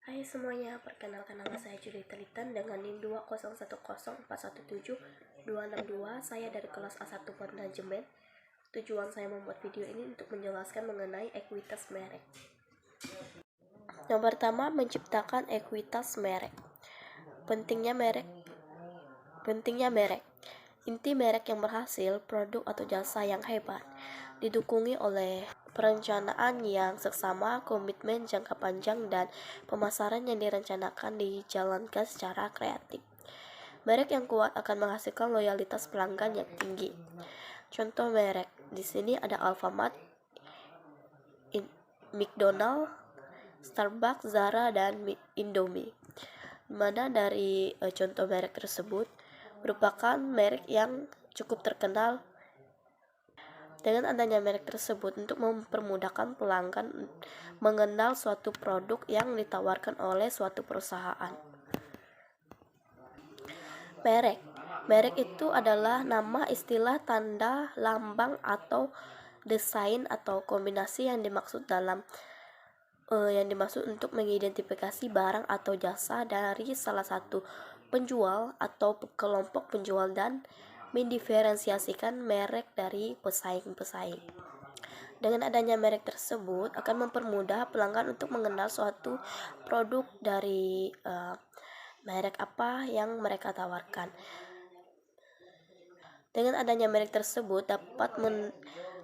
Hai semuanya, perkenalkan nama saya Julita Litan dengan NIM 20104172662. Saya dari kelas A1 Manajemen. Tujuan saya membuat video ini untuk menjelaskan mengenai ekuitas merek. Yang pertama, menciptakan ekuitas merek. Pentingnya merek. Inti merek yang berhasil, produk atau jasa yang hebat, didukungi oleh perencanaan yang seksama, komitmen jangka panjang, dan pemasaran yang direncanakan dijalankan secara kreatif. Merek yang kuat akan menghasilkan loyalitas pelanggan yang tinggi. Contoh merek di sini ada Alfamart, McDonald, Starbucks, Zara, dan Indomie. Mana dari contoh merek tersebut merupakan merek yang cukup terkenal. Dengan adanya merek tersebut untuk mempermudahkan pelanggan mengenal suatu produk yang ditawarkan oleh suatu perusahaan. Merek itu adalah nama, istilah, tanda, lambang, atau desain atau kombinasi yang dimaksud untuk mengidentifikasi barang atau jasa dari salah satu penjual atau kelompok penjual dan mendiferensiasikan merek dari pesaing-pesaing. Dengan adanya merek tersebut akan mempermudah pelanggan untuk mengenal suatu produk dari merek apa yang mereka tawarkan. Dengan adanya merek tersebut dapat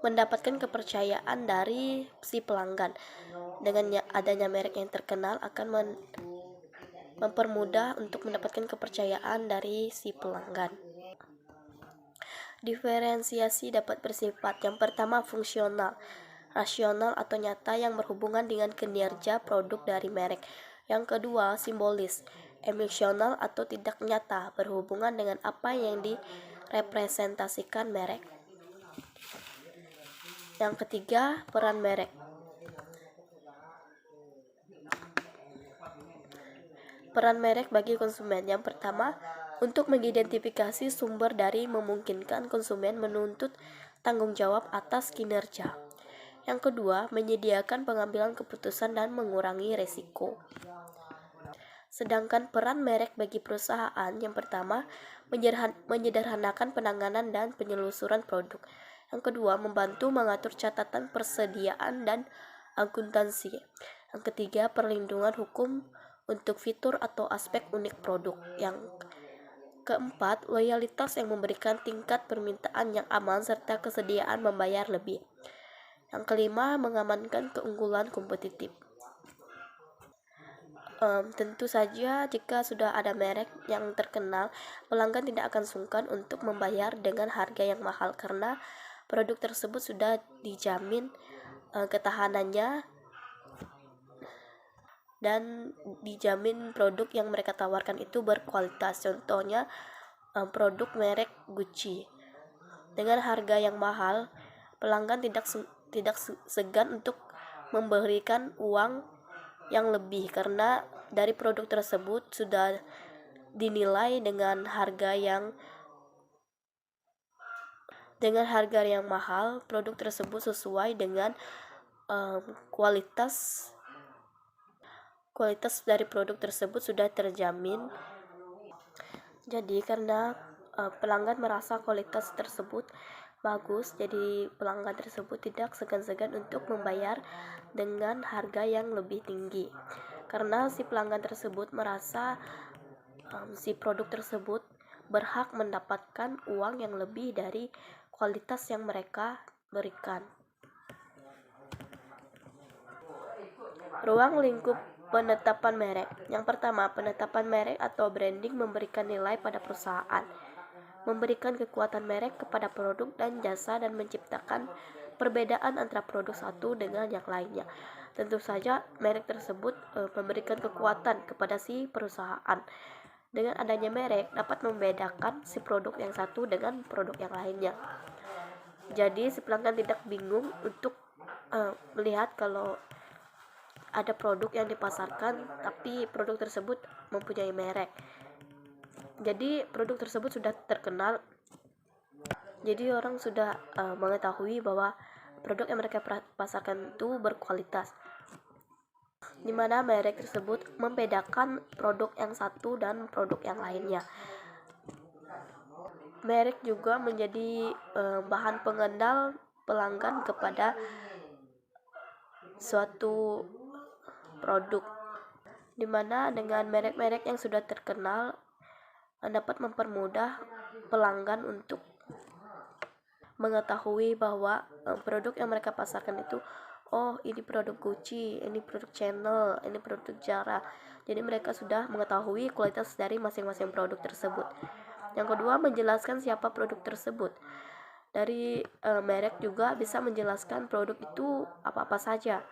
mendapatkan kepercayaan dari si pelanggan. Dengan adanya merek yang terkenal akan mempermudah untuk mendapatkan kepercayaan dari si pelanggan. Diferensiasi dapat bersifat yang pertama fungsional, rasional atau nyata yang berhubungan dengan kinerja produk dari merek. Yang kedua simbolis, emosional atau tidak nyata berhubungan dengan apa yang direpresentasikan merek. Yang ketiga peran merek. Peran merek bagi konsumen. Yang pertama, untuk mengidentifikasi sumber dari memungkinkan konsumen menuntut tanggung jawab atas kinerja. Yang kedua, menyediakan pengambilan keputusan dan mengurangi resiko. Sedangkan peran merek bagi perusahaan, yang pertama, menyederhanakan penanganan dan penyelusuran produk. Yang kedua, membantu mengatur catatan persediaan dan akuntansi. Yang ketiga, perlindungan hukum untuk fitur atau aspek unik produk. Yang keempat, loyalitas yang memberikan tingkat permintaan yang aman serta kesediaan membayar lebih. Yang kelima, mengamankan keunggulan kompetitif. Tentu saja jika sudah ada merek yang terkenal, pelanggan tidak akan sungkan untuk membayar dengan harga yang mahal karena produk tersebut sudah dijamin ketahanannya dan dijamin produk yang mereka tawarkan itu berkualitas. Contohnya produk merek Gucci. Dengan harga yang mahal, pelanggan tidak segan untuk memberikan uang yang lebih karena dari produk tersebut sudah dinilai dengan harga yang mahal. Produk tersebut sesuai dengan kualitas dari produk tersebut sudah terjamin. Jadi karena pelanggan merasa kualitas tersebut bagus, jadi pelanggan tersebut tidak segan-segan untuk membayar dengan harga yang lebih tinggi karena si pelanggan tersebut merasa si produk tersebut berhak mendapatkan uang yang lebih dari kualitas yang mereka berikan. Ruang lingkup penetapan merek. Yang pertama, penetapan merek atau branding memberikan nilai pada perusahaan, memberikan kekuatan merek kepada produk dan jasa, dan menciptakan perbedaan antara produk satu dengan yang lainnya. Tentu saja merek tersebut memberikan kekuatan kepada si perusahaan. Dengan adanya merek dapat membedakan si produk yang satu dengan produk yang lainnya. Jadi si pelanggan tidak bingung untuk melihat kalau ada produk yang dipasarkan tapi produk tersebut mempunyai merek. Jadi produk tersebut sudah terkenal. Jadi orang sudah mengetahui bahwa produk yang mereka pasarkan itu berkualitas. di mana merek tersebut membedakan produk yang satu dan produk yang lainnya. Merek juga menjadi bahan pengenal pelanggan kepada suatu produk, di mana dengan merek-merek yang sudah terkenal dapat mempermudah pelanggan untuk mengetahui bahwa produk yang mereka pasarkan itu, oh ini produk Gucci, ini produk Chanel, ini produk Zara. Jadi mereka sudah mengetahui kualitas dari masing-masing produk tersebut. Yang kedua, menjelaskan siapa produk tersebut. Dari merek juga bisa menjelaskan produk itu apa-apa saja.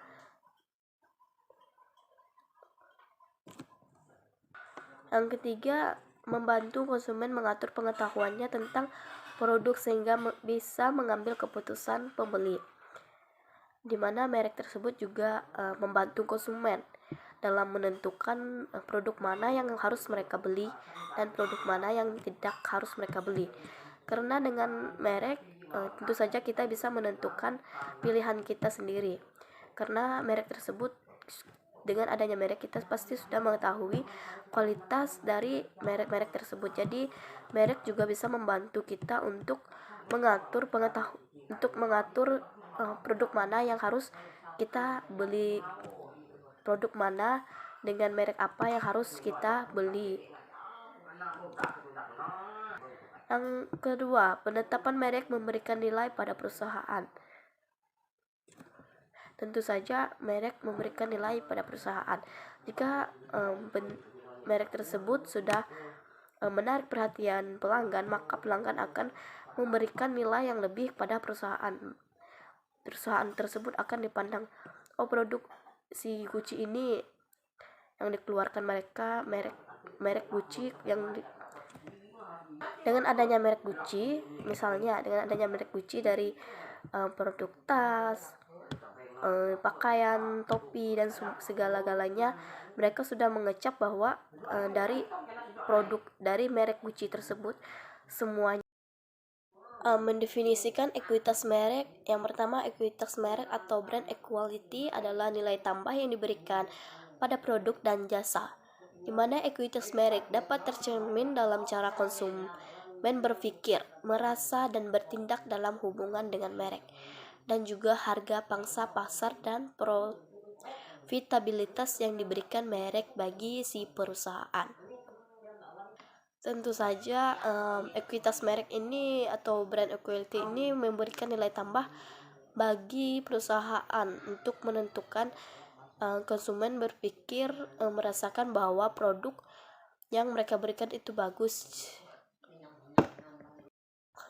Yang ketiga, membantu konsumen mengatur pengetahuannya tentang produk sehingga bisa mengambil keputusan pembeli, di mana merek tersebut juga membantu konsumen dalam menentukan produk mana yang harus mereka beli dan produk mana yang tidak harus mereka beli. Karena dengan merek tentu saja kita bisa menentukan pilihan kita sendiri. Karena merek tersebut, dengan adanya merek kita pasti sudah mengetahui kualitas dari merek-merek tersebut. Jadi merek juga bisa membantu kita untuk mengatur produk mana yang harus kita beli, produk mana dengan merek apa yang harus kita beli. Yang kedua, penetapan merek memberikan nilai pada perusahaan. Tentu saja merek memberikan nilai pada perusahaan. Jika merek tersebut sudah menarik perhatian pelanggan, maka pelanggan akan memberikan nilai yang lebih pada perusahaan. Perusahaan tersebut akan dipandang, oh produk si Gucci ini yang dikeluarkan mereka merek Gucci dengan adanya merek Gucci, misalnya dengan adanya merek Gucci dari produk tas, pakaian, topi, dan segala-galanya, mereka sudah mengecap bahwa dari produk dari merek Gucci tersebut semuanya. Mendefinisikan ekuitas merek. Yang pertama, ekuitas merek atau brand equality adalah nilai tambah yang diberikan pada produk dan jasa, di mana ekuitas merek dapat tercermin dalam cara konsumen berpikir, merasa, dan bertindak dalam hubungan dengan merek, dan juga harga pangsa pasar dan profitabilitas yang diberikan merek bagi si perusahaan. Tentu saja ekuitas merek ini atau brand equality ini memberikan nilai tambah bagi perusahaan untuk menentukan konsumen berpikir, merasakan bahwa produk yang mereka berikan itu bagus.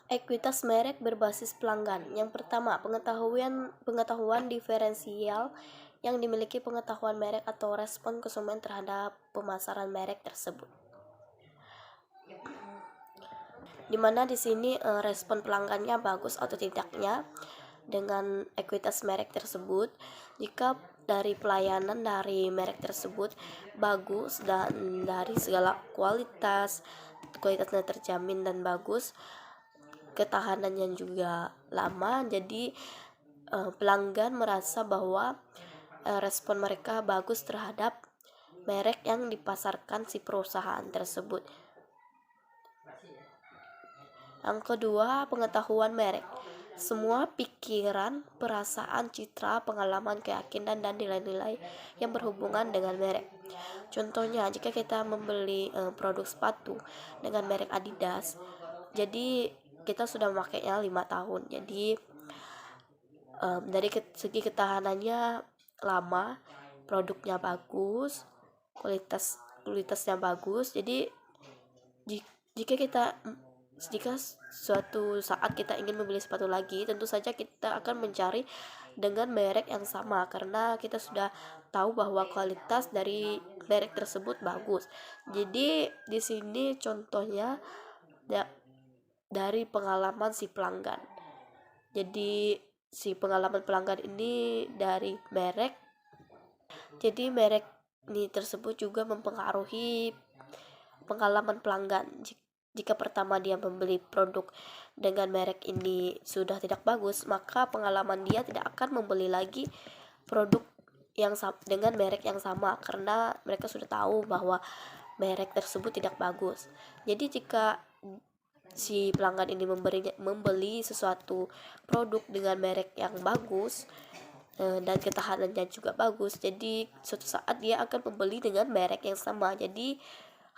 Ekuitas merek berbasis pelanggan. Yang pertama, pengetahuan diferensial yang dimiliki pengetahuan merek atau respon konsumen terhadap pemasaran merek tersebut. Dimana di sini respon pelanggannya bagus atau tidaknya dengan ekuitas merek tersebut. Jika dari pelayanan dari merek tersebut bagus dan dari segala kualitasnya terjamin dan bagus, ketahanannya juga lama, jadi pelanggan merasa bahwa respon mereka bagus terhadap merek yang dipasarkan si perusahaan tersebut. Yang kedua, pengetahuan merek. Semua pikiran, perasaan, citra, pengalaman, keyakinan, dan nilai-nilai yang berhubungan dengan merek. Contohnya, jika kita membeli produk sepatu dengan merek Adidas, jadi kita sudah memakainya 5 tahun. Jadi dari segi ketahanannya lama, produknya bagus, kualitasnya bagus. Jadi jika suatu saat kita ingin membeli sepatu lagi, tentu saja kita akan mencari dengan merek yang sama karena kita sudah tahu bahwa kualitas dari merek tersebut bagus. Jadi di sini contohnya dari pengalaman si pelanggan. Jadi si pengalaman pelanggan ini dari merek. Jadi merek ini tersebut juga mempengaruhi pengalaman pelanggan. Jika pertama dia membeli produk dengan merek ini sudah tidak bagus, maka pengalaman dia tidak akan membeli lagi produk dengan merek yang sama, karena mereka sudah tahu bahwa merek tersebut tidak bagus. Jadi jika si pelanggan ini membeli sesuatu produk dengan merek yang bagus, dan ketahanannya juga bagus, jadi suatu saat dia akan membeli dengan merek yang sama. Jadi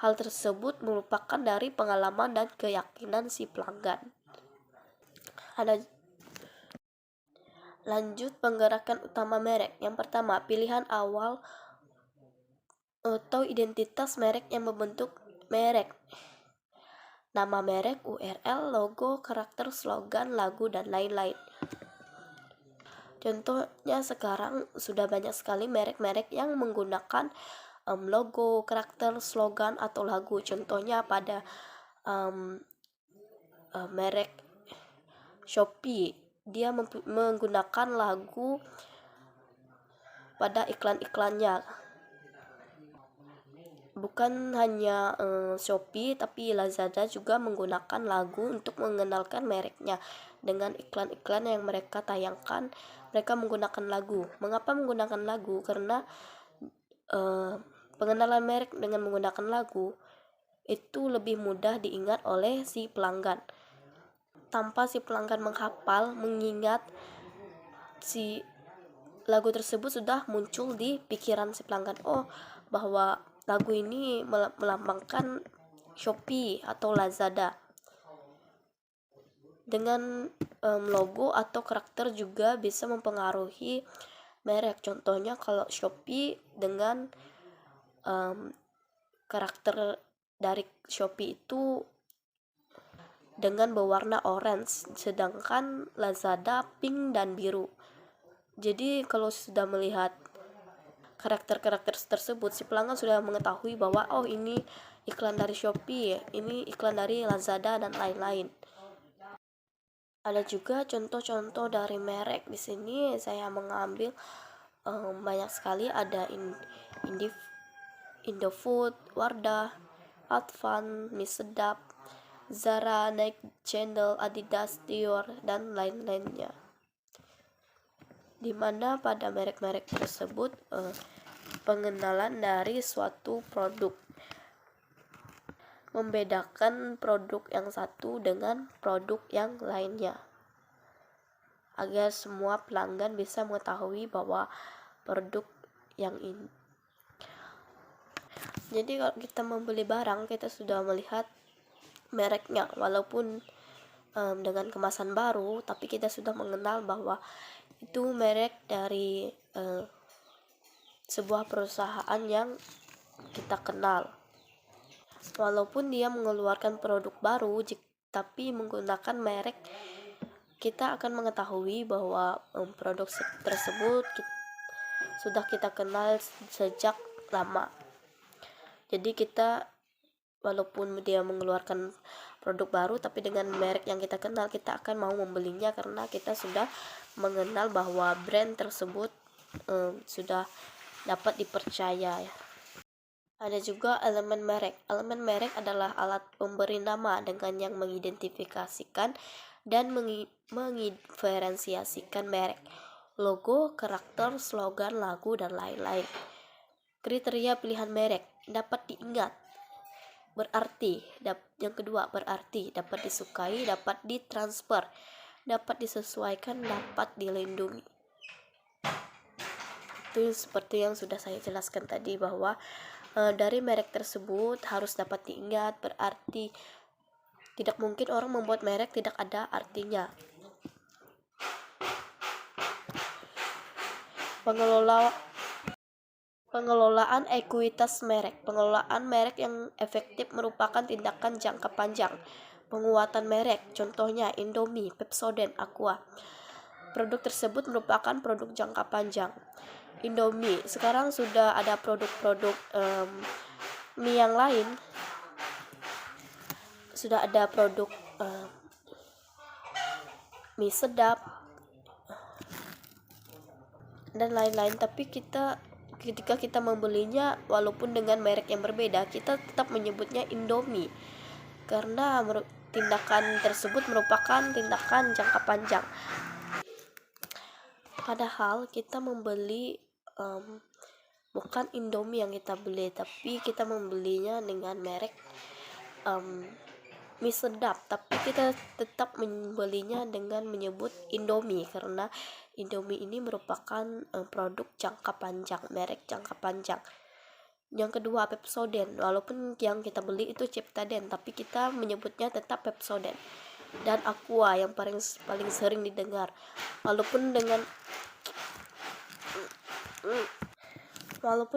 hal tersebut merupakan dari pengalaman dan keyakinan si pelanggan. Ada lanjut penggerakan utama merek. Yang pertama, pilihan awal atau identitas merek yang membentuk merek. Nama merek, URL, logo, karakter, slogan, lagu, dan lain-lain. Contohnya sekarang sudah banyak sekali merek-merek yang menggunakan logo, karakter, slogan, atau lagu. Contohnya pada merek Shopee, dia menggunakan lagu pada iklan-iklannya. Bukan hanya Shopee, tapi Lazada juga menggunakan lagu untuk mengenalkan mereknya. Dengan iklan-iklan yang mereka tayangkan, mereka menggunakan lagu. Mengapa menggunakan lagu? Karena pengenalan merek dengan menggunakan lagu itu lebih mudah diingat oleh si pelanggan. Tanpa si pelanggan menghafal, mengingat, si lagu tersebut sudah muncul di pikiran si pelanggan. Oh, bahwa lagu ini melambangkan Shopee atau Lazada. Dengan logo atau karakter juga bisa mempengaruhi merek. Contohnya kalau Shopee dengan karakter dari Shopee itu dengan berwarna orange, sedangkan Lazada pink dan biru. Jadi kalau sudah melihat karakter-karakter tersebut, si pelanggan sudah mengetahui bahwa oh, ini iklan dari Shopee, ini iklan dari Lazada, dan lain-lain. Ada juga contoh-contoh dari merek. Di sini saya mengambil banyak sekali, ada Indofood, Wardah, Advan, Mie Sedap, Zara, Nike, Candle, Adidas, Dior, dan lain-lainnya. Dimana pada merek-merek tersebut pengenalan dari suatu produk membedakan produk yang satu dengan produk yang lainnya, agar semua pelanggan bisa mengetahui bahwa produk yang ini. Jadi kalau kita membeli barang, kita sudah melihat mereknya, walaupun dengan kemasan baru, tapi kita sudah mengenal bahwa itu merek dari sebuah perusahaan yang kita kenal. Walaupun dia mengeluarkan produk baru, tapi menggunakan merek, kita akan mengetahui bahwa produk tersebut sudah kita kenal sejak lama. Jadi kita, walaupun dia mengeluarkan produk baru, tapi dengan merek yang kita kenal, kita akan mau membelinya karena kita sudah mengenal bahwa brand tersebut sudah dapat dipercaya. Ada juga elemen merek. Elemen merek adalah alat pemberi nama dengan yang mengidentifikasikan dan mengiferensiasikan merek, logo, karakter, slogan, lagu, dan lain-lain. Kriteria pilihan merek dapat diingat. Yang kedua, berarti dapat disukai, dapat ditransfer, dapat disesuaikan, dapat dilindungi. Itu seperti yang sudah saya jelaskan tadi, bahwa dari merek tersebut harus dapat diingat, berarti tidak mungkin orang membuat merek tidak ada artinya. Pengelolaan ekuitas merek. Pengelolaan merek yang efektif merupakan tindakan jangka panjang. Penguatan merek, contohnya Indomie, Pepsodent, Aqua. Produk tersebut merupakan produk jangka panjang. Indomie, sekarang sudah ada produk-produk mie yang lain, sudah ada produk Mie Sedap dan lain-lain, tapi ketika kita membelinya, walaupun dengan merek yang berbeda, kita tetap menyebutnya Indomie karena tindakan tersebut merupakan tindakan jangka panjang. Padahal kita membeli bukan Indomie yang kita beli, tapi kita membelinya dengan merek mie sedap, tapi kita tetap membelinya dengan menyebut Indomie karena Indomie ini merupakan produk jangka panjang, merek jangka panjang. Yang kedua, Pepsodent. Walaupun yang kita beli itu Ciptaden, tapi kita menyebutnya tetap Pepsodent. Dan Aqua yang paling sering didengar. Walaupun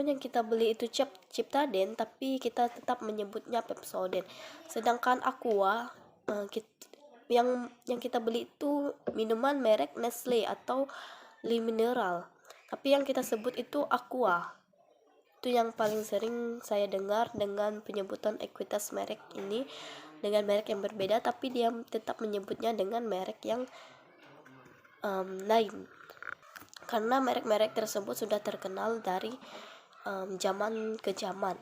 yang kita beli itu Ciptaden, tapi kita tetap menyebutnya Pepsodent. Sedangkan Aqua yang kita beli itu minuman merek Nestle atau Le Mineral. Tapi yang kita sebut itu Aqua. Itu yang paling sering saya dengar dengan penyebutan ekuitas merek ini dengan merek yang berbeda, tapi dia tetap menyebutnya dengan merek yang lain karena merek-merek tersebut sudah terkenal dari zaman ke zaman.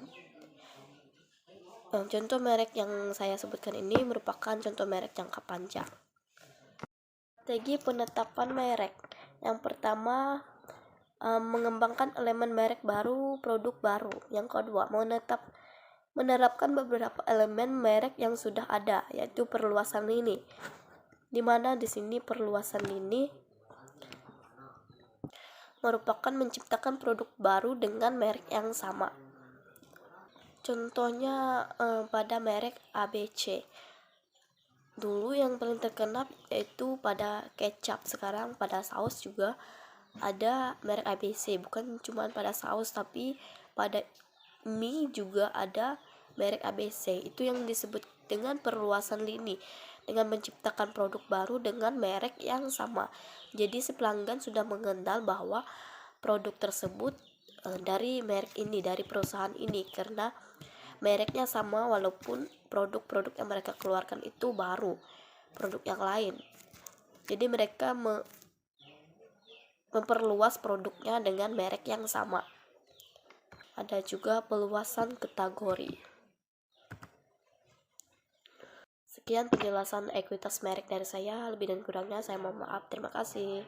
Contoh merek yang saya sebutkan ini merupakan contoh merek jangka panjang. Strategi penetapan merek. Yang pertama, mengembangkan elemen merek baru, produk baru. Yang kedua, menerapkan beberapa elemen merek yang sudah ada, yaitu perluasan lini. Dimana di sini perluasan lini merupakan menciptakan produk baru dengan merek yang sama. Contohnya pada merek ABC. Dulu yang paling terkenal yaitu pada kecap, sekarang pada saus juga ada merek ABC, bukan cuma pada saus tapi pada mie juga ada merek ABC. Itu yang disebut dengan perluasan lini, dengan menciptakan produk baru dengan merek yang sama. Jadi si pelanggan sudah mengenal bahwa produk tersebut dari merek ini, dari perusahaan ini, karena mereknya sama walaupun produk-produk yang mereka keluarkan itu baru, produk yang lain. Jadi mereka memperluas produknya dengan merek yang sama. Ada juga peluasan kategori. Sekian penjelasan ekuitas merek dari saya. Lebih dan kurangnya saya mohon maaf. Terima kasih.